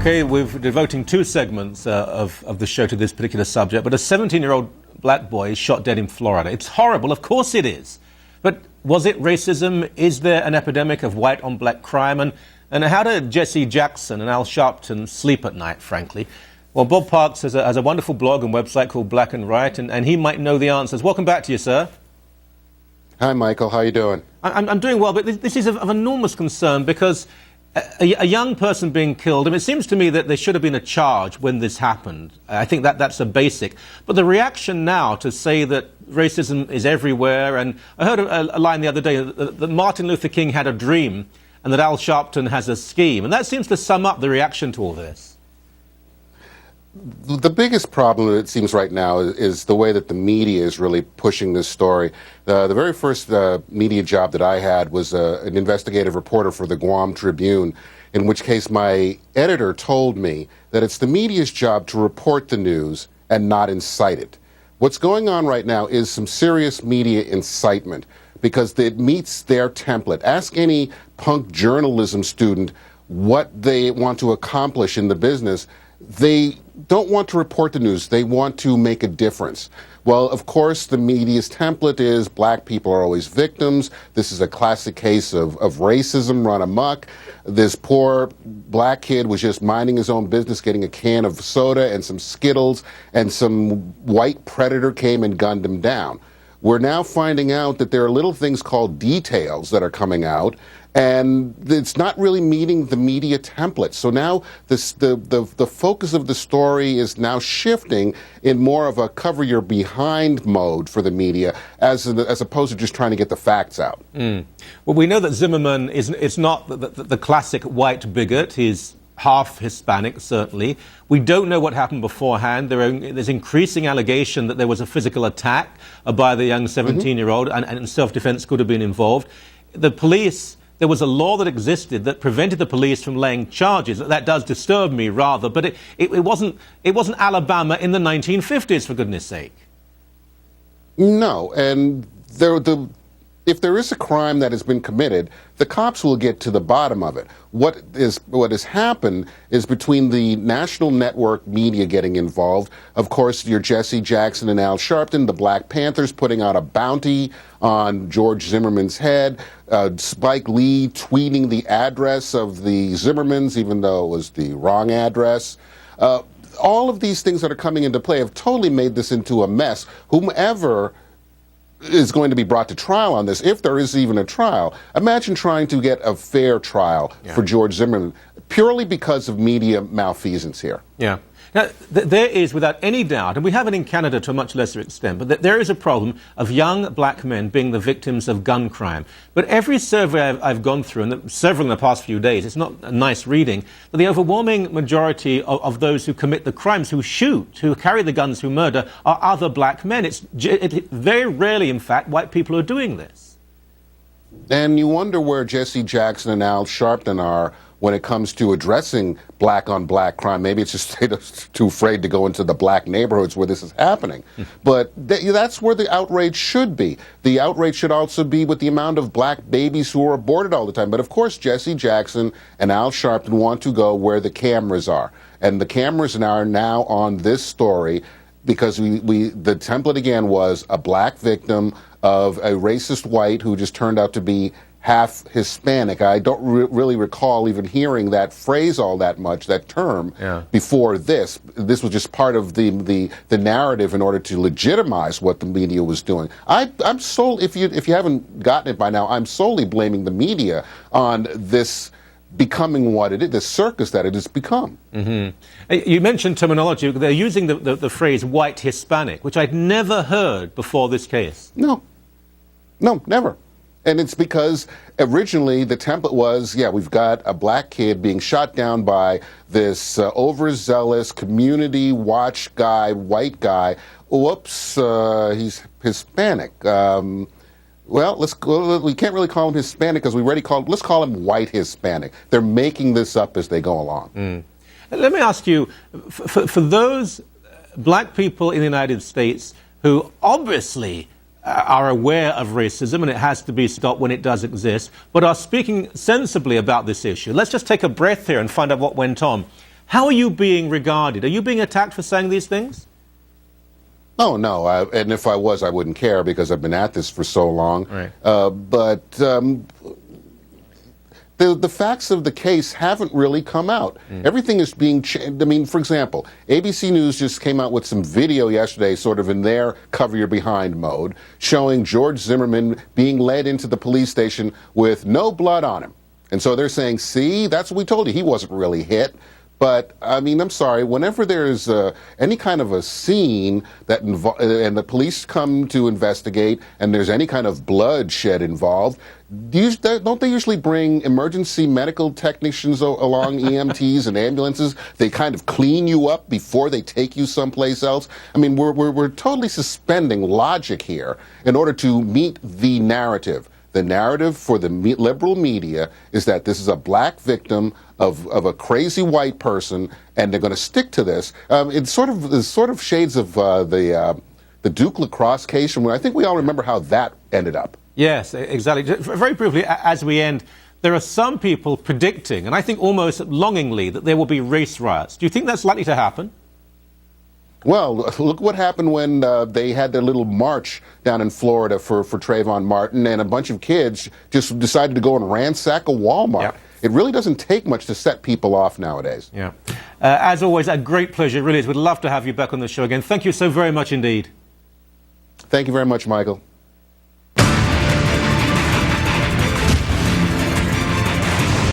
Okay, we're devoting two segments of the show to this particular subject, but a 17-year-old black boy is shot dead in Florida. It's horrible, of course it is. But was it racism? Is there an epidemic of white-on-black crime? And how did Jesse Jackson and Al Sharpton sleep at night, frankly? Well, Bob Parks has a wonderful blog and website called Black&Right, and he might know the answers. Welcome back to you, sir. Hi, Michael. How are you doing? I'm doing well, but this is of enormous concern because a young person being killed, and it seems to me that there should have been a charge when this happened. I think that's a basic. But the reaction now to say that racism is everywhere, and I heard a line the other day that Martin Luther King had a dream and that Al Sharpton has a scheme, and that seems to sum up the reaction to all this. The biggest problem, it seems right now, is the way that the media is really pushing this story. The very first media job that I had was an investigative reporter for the Guam Tribune, in which case my editor told me that it's the media's job to report the news and not incite it. What's going on right now is some serious media incitement because it meets their template. Ask any punk journalism student what they want to accomplish in the business. They don't want to report the news. They want to make a difference. Well, of course, the media's template is black people are always victims. This is a classic case of racism run amok. This poor black kid was just minding his own business, getting a can of soda and some Skittles, and some white predator came and gunned him down. We're now finding out that there are little things called details that are coming out, and it's not really meeting the media template. So now the focus of the story is now shifting in more of a cover your behind mode for the media, as opposed to just trying to get the facts out. Well, we know that Zimmerman is not the classic white bigot. He's half Hispanic, certainly. We don't know what happened beforehand. There's increasing allegation that there was a physical attack by the young 17-year-old, and self-defense could have been involved. The police, there was a law that existed that prevented the police from laying charges. That does disturb me, rather, but it wasn't Alabama in the 1950s, for goodness sake. No, and if there is a crime that has been committed, the cops will get to the bottom of it. What has happened is between the national network media getting involved, of course, your Jesse Jackson and Al Sharpton, the Black Panthers putting out a bounty on George Zimmerman's head, Spike Lee tweeting the address of the Zimmermans, even though it was the wrong address. All of these things that are coming into play have totally made this into a mess. Whomever is going to be brought to trial on this, if there is even a trial. Imagine trying to get a fair trial for George Zimmerman purely because of media malfeasance here. Yeah. Now, there is, without any doubt, and we have it in Canada to a much lesser extent, but there is a problem of young black men being the victims of gun crime. But every survey I've gone through, and several in the past few days, it's not a nice reading, but the overwhelming majority of those who commit the crimes, who shoot, who carry the guns, who murder, are other black men. It's very rarely, in fact, white people who are doing this. And you wonder where Jesse Jackson and Al Sharpton are when it comes to addressing black-on-black crime. Maybe it's just they're too afraid to go into the black neighborhoods where this is happening. But that's where the outrage should be. The outrage should also be with the amount of black babies who are aborted all the time. But of course, Jesse Jackson and Al Sharpton want to go where the cameras are. And the cameras are now on this story because the template again was a black victim of a racist white who just turned out to be half Hispanic. I don't really recall even hearing that phrase all that much, that term, before this. This was just part of the narrative in order to legitimize what the media was doing. I'm solely, if you haven't gotten it by now, I'm solely blaming the media on this becoming what it is, the circus that it has become. You mentioned terminology. They're using the phrase white Hispanic, which I'd never heard before this case. No, never. And it's because originally the template was, we've got a black kid being shot down by this overzealous community watch guy, white guy. Whoops, he's Hispanic. Well, we can't really call him Hispanic because let's call him white Hispanic. They're making this up as they go along. Let me ask you, for those black people in the United States who obviously are aware of racism, and it has to be stopped when it does exist, but are speaking sensibly about this issue. Let's just take a breath here and find out what went on. How are you being regarded? Are you being attacked for saying these things? Oh, no. And if I was, I wouldn't care because I've been at this for so long. Right. The facts of the case haven't really come out. Everything is being changed. I mean, for example, ABC News just came out with some video yesterday, sort of in their cover your behind mode, showing George Zimmerman being led into the police station with no blood on him. And so they're saying, see, that's what we told you. He wasn't really hit. But, I mean, I'm sorry, whenever there's any kind of a scene that and the police come to investigate and there's any kind of bloodshed involved, don't they usually bring emergency medical technicians along, EMTs and ambulances? They kind of clean you up before they take you someplace else. I mean, we're totally suspending logic here in order to meet the narrative. The narrative for the liberal media is that this is a black victim of a crazy white person, and they're going to stick to this. It's sort of shades of the Duke lacrosse case, and I think we all remember how that ended up. Yes, exactly. Very briefly, as we end, there are some people predicting, and I think almost longingly, that there will be race riots. Do you think that's likely to happen? Well, look what happened when they had their little march down in Florida for Trayvon Martin, and a bunch of kids just decided to go and ransack a Walmart. Yeah. It really doesn't take much to set people off nowadays. Yeah. As always, a great pleasure. It really is. We'd love to have you back on the show again. Thank you so very much indeed. Thank you very much, Michael.